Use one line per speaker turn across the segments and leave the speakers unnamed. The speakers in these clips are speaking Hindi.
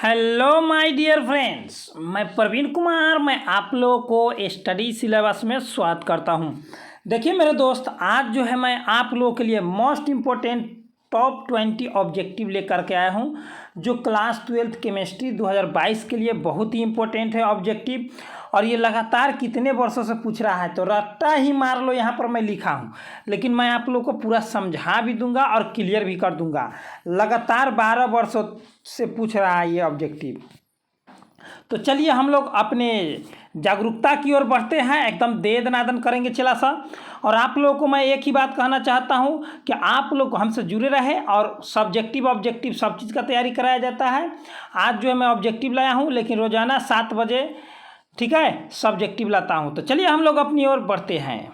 हेलो माय डियर फ्रेंड्स, मैं प्रवीण कुमार। मैं आप लोगों को स्टडी सिलेबस में स्वागत करता हूं। देखिए मेरे दोस्त, आज जो है मैं आप लोगों के लिए मोस्ट इम्पोर्टेंट टॉप 20 ऑब्जेक्टिव लेकर के आया हूं, जो क्लास 12th केमिस्ट्री 2022 के लिए बहुत ही इम्पोर्टेंट है ऑब्जेक्टिव। और ये लगातार कितने वर्षों से पूछ रहा है, तो रट्टा ही मार लो, यहाँ पर मैं लिखा हूँ, लेकिन मैं आप लोगों को पूरा समझा भी दूंगा और क्लियर भी कर दूंगा। लगातार 12 वर्षों से पूछ रहा है ये ऑब्जेक्टिव। तो चलिए हम लोग अपने जागरूकता की ओर बढ़ते हैं, एकदम दे दनादन करेंगे चला सा। और आप लोगों को मैं एक ही बात कहना चाहता हूं कि आप लोग हमसे जुड़े रहे और सब्जेक्टिव ऑब्जेक्टिव सब चीज़ का तैयारी कराया जाता है। आज जो है मैं ऑब्जेक्टिव लाया हूं, लेकिन रोज़ाना 7 बजे ठीक है सब्जेक्टिव लाता हूं। तो चलिए हम लोग अपनी ओर बढ़ते हैं।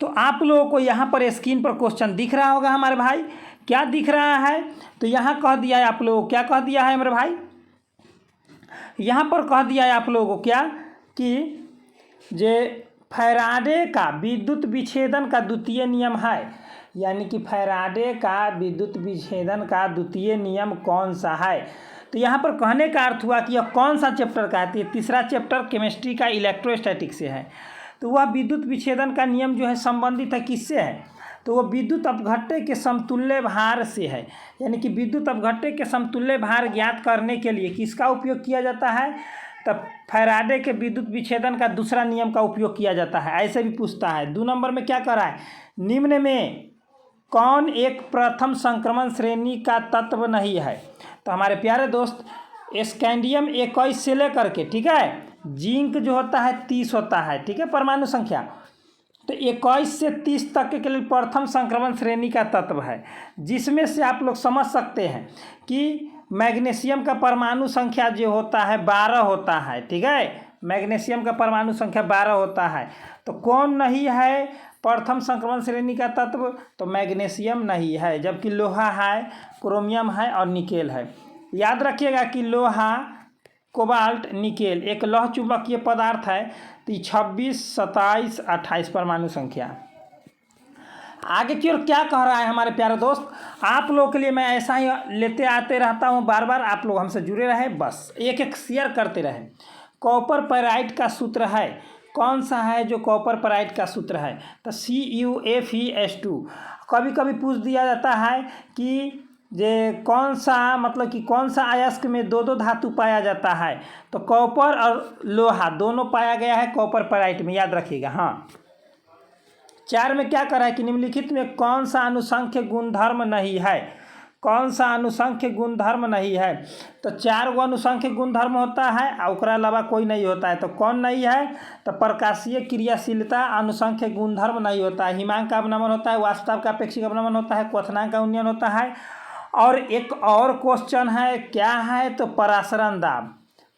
तो आप लोगों को यहाँ पर स्क्रीन पर क्वेश्चन दिख रहा होगा हमारे भाई, क्या दिख रहा है? तो यहाँ कह दिया है आप लोगों को, क्या कह दिया है मेरे भाई? यहाँ पर कह दिया है आप लोगों को क्या कि जे फैराडे का विद्युत विच्छेदन का द्वितीय नियम है, यानी कि फैराडे का विद्युत विच्छेदन का द्वितीय नियम कौन सा है। तो यहाँ पर कहने का अर्थ हुआ कि यह कौन सा चैप्टर का है। तो ये तीसरा चैप्टर केमिस्ट्री का इलेक्ट्रोस्टैटिक से है। तो वह विद्युत विच्छेदन का नियम जो है संबंधित है किससे है? तो वह विद्युत अपघट्य के समतुल्य भार से है। यानी कि विद्युत अपघट्य के समतुल्य भार ज्ञात करने के लिए किसका उपयोग किया जाता है? तब फैराडे के विद्युत विच्छेदन का दूसरा नियम का उपयोग किया जाता है। ऐसे भी पूछता है। 2 नंबर में क्या कर रहा है? निम्न में कौन एक प्रथम संक्रमण श्रेणी का तत्व नहीं है? तो हमारे प्यारे दोस्त, स्कैंडियम 21 से लेकर के ठीक है जिंक जो होता है 30 होता है, ठीक है परमाणु संख्या। तो 21 से 30 तक के लिए प्रथम संक्रमण श्रेणी का तत्व है, जिसमें से आप लोग समझ सकते हैं कि मैग्नीशियम का परमाणु संख्या जो होता है 12 होता है, ठीक है। मैग्नीशियम का परमाणु संख्या 12 होता है। तो कौन नहीं है प्रथम संक्रमण श्रेणी का तत्व? तो मैग्नीशियम नहीं है, जबकि लोहा है, क्रोमियम है और निकेल है। याद रखिएगा कि लोहा, कोबाल्ट, निकेल एक लौह चुंबकीय पदार्थ है। तो 26, 27, 28 परमाणु संख्या। आगे की ओर क्या कह रहा है हमारे प्यारे दोस्त? आप लोगों के लिए मैं ऐसा ही लेते आते रहता हूँ बार बार, आप लोग हमसे जुड़े रहे, बस एक एक शेयर करते रहे। कॉपर पेराइट का सूत्र है, कौन सा है जो कॉपर पेराइट का सूत्र है? तो CuFeS2। कभी कभी पूछ दिया जाता है कि जे कौन सा, मतलब कि कौन सा अयस्क में 2 धातु पाया जाता है? तो कॉपर और लोहा दोनों पाया गया है कॉपर पेराइट में, याद रखिएगा। हाँ, 4 में क्या कर रहा है कि निम्नलिखित में कौन सा अनुसंख्य गुणधर्म नहीं है? कौन सा अनुसंख्य गुणधर्म नहीं है? तो 4 गो अनुसंख्य गुणधर्म होता है और उसके अलावा कोई नहीं होता है। तो कौन नहीं है? तो प्रकाशीय क्रियाशीलता अनुसंख्य गुणधर्म नहीं होता है। हिमांक का अवनमन होता है, वास्तव का अपेक्षिक अवनमन होता है, क्वथनांक का उन्नयन होता है। और एक और क्वेश्चन है, क्या है? तो परासरण दाब,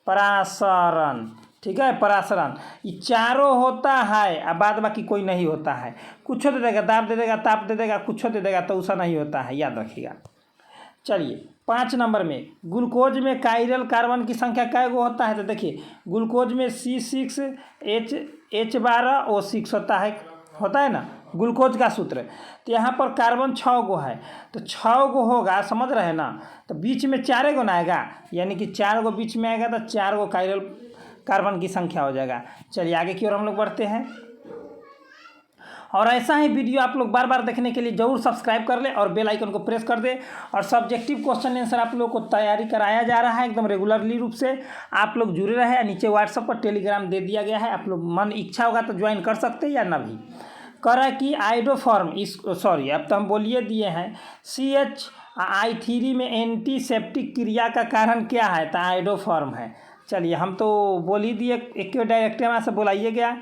परासरण, ठीक है परासरण, ये चारों होता है। अब बाद बाकी कोई नहीं होता है। कुछ दे देगा, दाब दे देगा, ताप दे देगा, कुछ दे देगा, तो ऐसा नहीं होता है, याद रखिएगा। चलिए 5 नंबर में, ग्लूकोज में कायरल कार्बन की संख्या कै गो होता है? तो देखिए ग्लूकोज में C6H12O6 होता है ना, ग्लूकोज का सूत्र। तो यहाँ पर कार्बन 6 गो है, तो 6 गो होगा, समझ रहे हैं ना। तो बीच में 4 गो ना आएगा, यानी कि 4 गो बीच में आएगा, तो 4 गो कायरल कार्बन की संख्या हो जाएगा। चलिए आगे की ओर हम लोग बढ़ते हैं। और ऐसा ही वीडियो आप लोग बार बार देखने के लिए जरूर सब्सक्राइब कर ले और बेल आइकन को प्रेस कर दे। और सब्जेक्टिव क्वेश्चन आंसर आप लोग को तैयारी कराया जा रहा है एकदम रेगुलरली रूप से। आप लोग जुड़े रहे। नीचे व्हाट्सएप पर टेलीग्राम दे दिया गया है, आप लोग मन इच्छा होगा तो ज्वाइन कर सकते हैं या ना भी। कह रहा है कि आइडोफॉर्म अब तो हम बोलिए दिए हैं, CH3 में एंटीसेप्टिक क्रिया का कारण क्या है? तो आइडोफॉर्म है। चलिए हम तो बोल ही दिए, एक डायरेक्ट यहाँ से बोलाइए गया।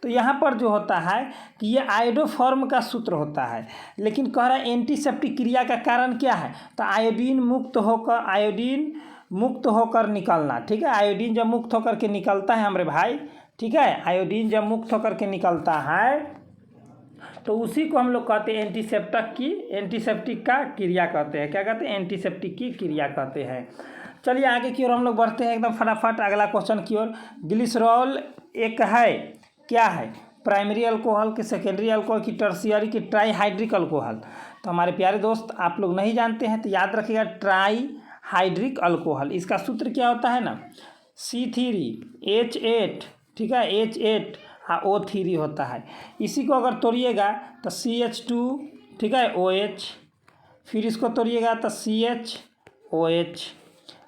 तो यहाँ पर जो होता है कि ये आयोडोफॉर्म का सूत्र होता है, लेकिन कह रहा है एंटीसेप्टिक क्रिया का कारण क्या है? तो आयोडीन मुक्त होकर निकलना, ठीक है। आयोडीन जब मुक्त होकर के निकलता है हमारे भाई, ठीक है, आयोडीन जब मुक्त होकर के निकलता है तो उसी को हम लोग कहते हैं एंटीसेप्टिक का क्रिया कहते हैं। क्या कहते हैं? एंटीसेप्टिक की क्रिया कहते हैं। चलिए आगे की ओर हम लोग बढ़ते हैं एकदम फटाफट अगला क्वेश्चन की ओर। ग्लिसरॉल एक है, क्या है? प्राइमरी अल्कोहल की, सेकेंडरी अल्कोहल की, टर्शियरी की, ट्राई हाइड्रिक अल्कोहल। तो हमारे प्यारे दोस्त आप लोग नहीं जानते हैं तो याद रखिएगा, ट्राई हाइड्रिक अल्कोहल। इसका सूत्र क्या होता है ना, C3H8, ठीक है, H8 O3 होता है। इसी को अगर तोड़िएगा तो CH2, ठीक है, OH, फिर इसको तोड़िएगा तो CHOH,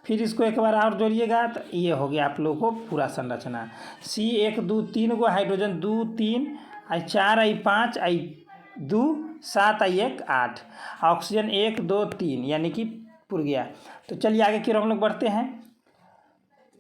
फिर इसको एक बार और जोड़िएगा तो ये हो गया आप लोगों को पूरा संरचना। C1 2 3 गो hydrogen, 2 3 I4 I5 I2 7 I1 8, oxygen 1 2 3 यानी कि पुर गया। तो चलिए आगे की ओर हम लोग बढ़ते हैं।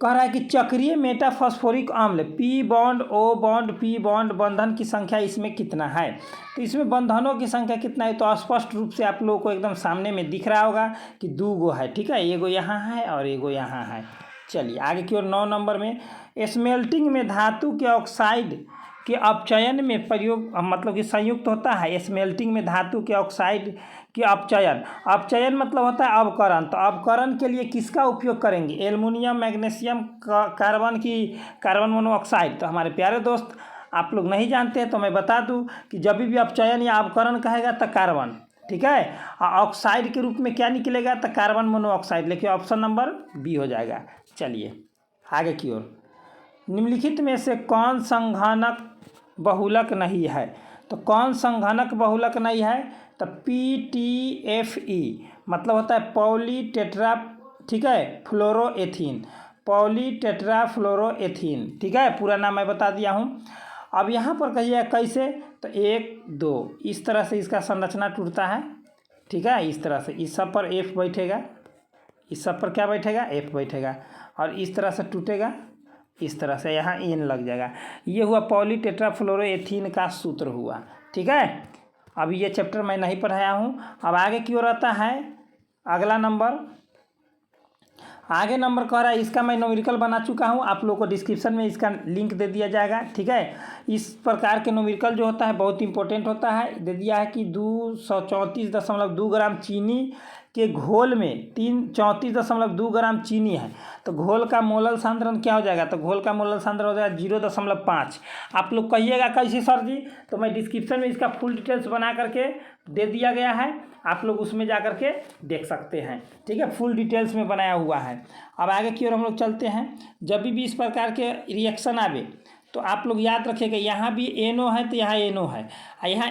कह रहा है कि चक्रीय मेटाफॉस्फोरिक अम्ल P bond O bond P bond बंधन की संख्या इसमें कितना है। तो इसमें बंधनों की संख्या कितना है, तो स्पष्ट रूप से आप लोगों को एकदम सामने में दिख रहा होगा कि 2 गो है, ठीक है, एगो यहाँ है और एगो यहाँ है। चलिए आगे की ओर 9 नंबर में, स्मेल्टिंग में धातु के ऑक्साइड के अपचयन में प्रयोग मतलब कि संयुक्त होता है। स्मेल्टिंग में धातु के ऑक्साइड के अपचयन मतलब होता है अवकरण। तो अवकरण के लिए किसका उपयोग करेंगे, एल्युमिनियम मैग्नीशियम कार्बन मोनोऑक्साइड। तो हमारे प्यारे दोस्त आप लोग नहीं जानते हैं तो मैं बता दूं कि जब भी अपचयन या अवकरण कहेगा तो कार्बन, ठीक है, और ऑक्साइड के रूप में क्या निकलेगा तो कार्बन मोनोऑक्साइड। लेकिन ऑप्शन नंबर बी हो जाएगा। चलिए आगे की ओर, निम्नलिखित में से कौन संघनक बहुलक नहीं है। तो कौन संघनक बहुलक नहीं है, तो PTFE मतलब होता है पॉलीटेट्रा, ठीक है, फ्लोरोएथीन, पॉलीटेट्राफ्लोरोएथीन, ठीक है, पूरा नाम मैं बता दिया हूँ। अब यहाँ पर कहिए कैसे, तो 1 2 इस तरह से इसका संरचना टूटता है, ठीक है, इस तरह से इस सब पर F बैठेगा, इस सब पर क्या बैठेगा, F बैठेगा, और इस तरह से टूटेगा, इस तरह से यहाँ N लग जाएगा। ये हुआ पॉलीटेट्राफ्लोरोएथीन का सूत्र हुआ, ठीक है। अब ये चैप्टर मैं नहीं पढ़ाया हूँ। अब आगे की ओर आता है अगला नंबर। आगे नंबर कह रहा है, इसका मैं न्यूमेरिकल बना चुका हूँ, आप लोगों को डिस्क्रिप्शन में इसका लिंक दे दिया जाएगा, ठीक है। इस प्रकार के न्यूमेरिकल जो होता है बहुत इंपॉर्टेंट होता है। दे दिया है कि 234.2 ग्राम चीनी के घोल में 34.2 ग्राम चीनी है, तो घोल का मोलल सांद्रण क्या हो जाएगा, तो घोल का मोलल सांद्रण हो जाएगा 0.5। आप लोग कहिएगा कैसे सर जी, तो मैं डिस्क्रिप्शन में इसका फुल डिटेल्स बना करके दे दिया गया है, आप लोग उसमें जा करके देख सकते हैं, ठीक है, फुल डिटेल्स में बनाया हुआ है। अब आगे की ओर हम लोग चलते हैं। जब भी इस प्रकार के रिएक्शन आवे तो आप लोग याद रखिएगा, यहाँ भी NO है तो यहाँ NO है, यहाँ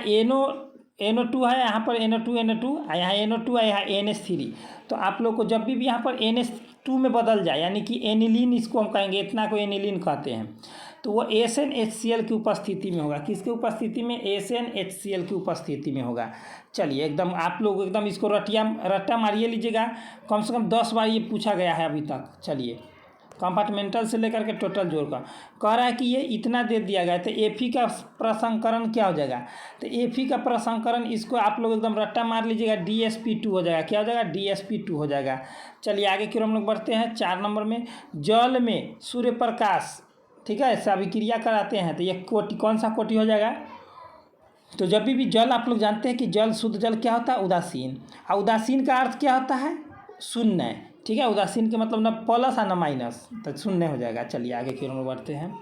NO2 है, यहाँ पर NO2 यहाँ NO2 है, यहाँ NH3। तो आप लोग को जब भी यहाँ पर NH2 में बदल जाए, यानी कि एनिलीन इसको हम कहेंगे, इतना को एनिलीन कहते हैं, तो वो SnHCl की उपस्थिति में होगा। किसके उपस्थिति में, SnHCl की उपस्थिति में होगा। चलिए एकदम आप लोग एकदम इसको रट्टा मारिए लीजिएगा, कम से कम 10 बार ये पूछा गया है अभी तक। चलिए कंपार्टमेंटल से लेकर के टोटल जोड़कर कह रहा है कि ये इतना दे दिया गया, तो Fe का प्रसंकरण क्या हो जाएगा, तो Fe का प्रसंकरण इसको आप लोग एकदम रट्टा मार लीजिएगा, DsP2 हो जाएगा। क्या हो जाएगा, DsP2 हो जाएगा। चलिए आगे की ओर हम लोग बढ़ते हैं। 4 नंबर में, जल में सूर्य प्रकाश, ठीक है, से अभिक्रिया कराते हैं, तो ये कोटि कौन सा कोटि हो जाएगा, तो जब भी जल आप लोग जानते हैं कि जल शुद्ध जल क्या होता है, उदासीन, और उदासीन का अर्थ क्या होता है, शून्य, ठीक है, उदासीन के मतलब न प्लस और न माइनस, तो शून्य हो जाएगा। चलिए आगे की ओर हम बढ़ते हैं।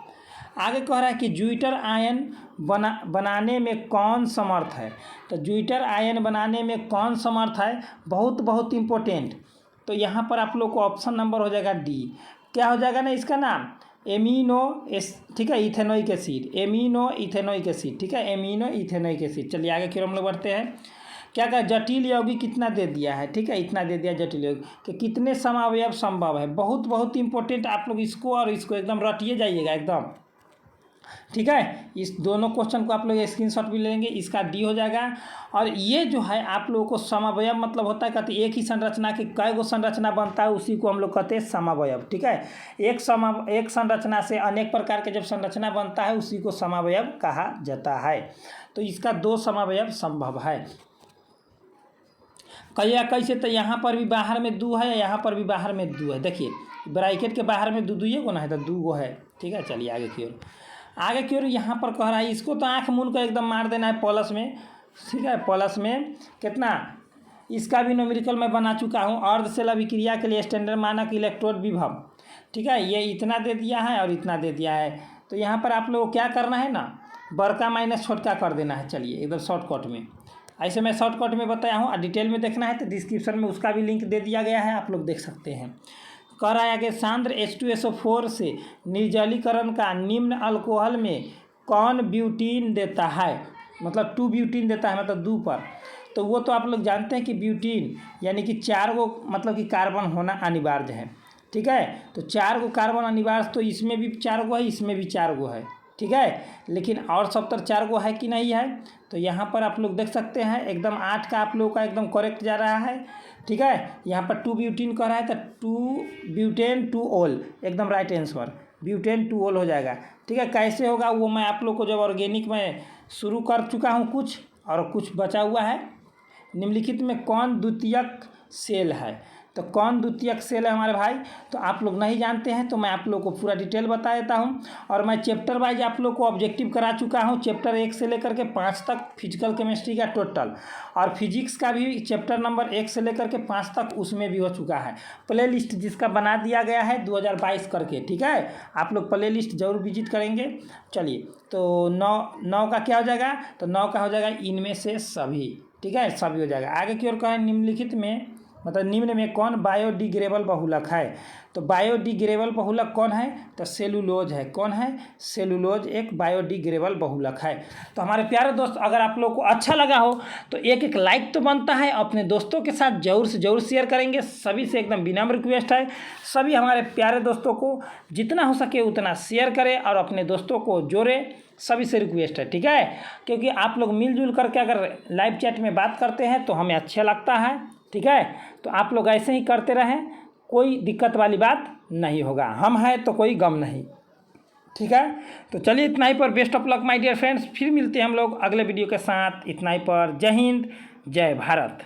आगे कह रहा है कि ज्यूइटर आयन बनाने में कौन समर्थ है, तो ज्यूइटर आयन बनाने में कौन समर्थ है, बहुत इंपॉर्टेंट। तो यहाँ पर आप लोग को ऑप्शन नंबर हो जाएगा D। क्या हो जाएगा ना इसका नाम, ठीक है, ethanoic acid, amino ethanoic acid, ठीक है, एमिनो इथेनोइक एसिड। चलिए आगे की ओर हम लोग बढ़ते हैं। क्या कहा, जटिल यौगिक कितना दे दिया है, ठीक है, इतना दे दिया जटिल यौगिक कि कितने समावयव संभव है। बहुत इंपॉर्टेंट, आप लोग इसको और इसको एकदम रटिए जाइएगा एकदम, ठीक है। इस दोनों क्वेश्चन को आप लोग स्क्रीनशॉट भी लेंगे, इसका D हो जाएगा। और ये जो है आप लोगों को समावयव मतलब होता है, कहते एक ही संरचना के कई गो संरचना बनता है, उसी को हम लोग कहते हैं समावयव, ठीक है। एक संरचना से अनेक प्रकार के जब संरचना बनता है उसी को समावयव कहा जाता है। तो इसका 2 समावयव संभव है। कहिए कैसे, तो यहाँ पर भी बाहर में 2 है, यहाँ पर भी बाहर में 2 है। देखिए ब्रैकेट के बाहर में 2 गो ना है, तो 2 गो है, ठीक है। चलिए आगे की ओर यहाँ पर कह रहा है, इसको तो आँख मूंद कर एकदम मार देना है प्लस में, ठीक है, प्लस में कितना, इसका भी न्यूमेरिकल मैं बना चुका हूँ। अर्धसेल अभिक्रिया के लिए स्टैंडर्ड मानक इलेक्ट्रोड विभव, ठीक है, ये इतना दे दिया है और इतना दे दिया है। तो यहाँ पर आप लोग को क्या करना है ना, बड़का माइनस छोटका कर देना है। चलिए एकदम शॉर्टकट में, ऐसे मैं शॉर्टकट में बताया हूँ। डिटेल में देखना है तो डिस्क्रिप्शन में उसका भी लिंक दे दिया गया है, आप लोग देख सकते हैं। कह रहा है कि सांद्र H2SO4 से निर्जलीकरण का निम्न अल्कोहल में कौन ब्यूटीन देता है, मतलब 2 ब्यूटीन देता है, मतलब 2 पर। तो वो तो आप लोग जानते हैं कि ब्यूटीन यानी कि 4 गो मतलब कि कार्बन होना अनिवार्य है, ठीक है। तो 4 गो कार्बन अनिवार्य, तो इसमें भी 4 गो है, इसमें भी 4 गो है, ठीक है। लेकिन और सब तर 4 गो है कि नहीं है, तो यहाँ पर आप लोग देख सकते हैं एकदम 8 का आप लोगों का एकदम करेक्ट जा रहा है, ठीक है। यहाँ पर 2 ब्यूटीन कह रहा है तो 2 ब्यूटेन 2 ओल एकदम राइट आंसर, ब्यूटेन 2 ओल हो जाएगा, ठीक है। कैसे होगा वो मैं आप लोग को जब ऑर्गेनिक में शुरू कर चुका हूँ कुछ, और कुछ बचा हुआ है। निम्नलिखित में कौन द्वितीयक सेल है, तो कौन द्वितीयक सेल है हमारे भाई, तो आप लोग नहीं जानते हैं तो मैं आप लोग को पूरा डिटेल बता देता हूं। और मैं चैप्टर वाइज आप लोग को ऑब्जेक्टिव करा चुका हूं, चैप्टर 1 से लेकर के 5 तक फिजिकल केमिस्ट्री का टोटल, और फिजिक्स का भी चैप्टर नंबर 1 से लेकर के 5 तक उसमें भी हो चुका है। प्ले लिस्ट जिसका बना दिया गया है 2022 करके, ठीक है। आप लोग प्ले लिस्ट जरूर विजिट करेंगे। चलिए, तो 9 का क्या हो जाएगा, तो 9 का हो जाएगा इनमें से सभी, ठीक है, सभी हो जाएगा। आगे की ओर कहें निम्नलिखित में, मतलब निम्न में कौन बायोडिग्रेडेबल बहुलक है, तो बायोडिग्रेडेबल बहुलक कौन है, तो सेलुलोज है। कौन है, सेलुलोज एक बायोडिग्रेडेबल बहुलक है। तो हमारे प्यारे दोस्त, अगर आप लोग को अच्छा लगा हो तो एक लाइक तो बनता है, अपने दोस्तों के साथ जरूर से जरूर शेयर करेंगे। सभी से एकदम विनम्र रिक्वेस्ट है, सभी हमारे प्यारे दोस्तों को जितना हो सके उतना शेयर करें और अपने दोस्तों को जोड़े, सभी से रिक्वेस्ट है, ठीक है। क्योंकि आप लोग मिलजुल करके अगर लाइव चैट में बात करते हैं तो हमें अच्छा लगता है, ठीक है। तो आप लोग ऐसे ही करते रहें, कोई दिक्कत वाली बात नहीं होगा, हम हैं तो कोई गम नहीं, ठीक है। तो चलिए इतना ही पर, best of luck my dear friends, फिर मिलते हैं हम लोग अगले वीडियो के साथ। इतना ही पर, जय हिंद, जय भारत।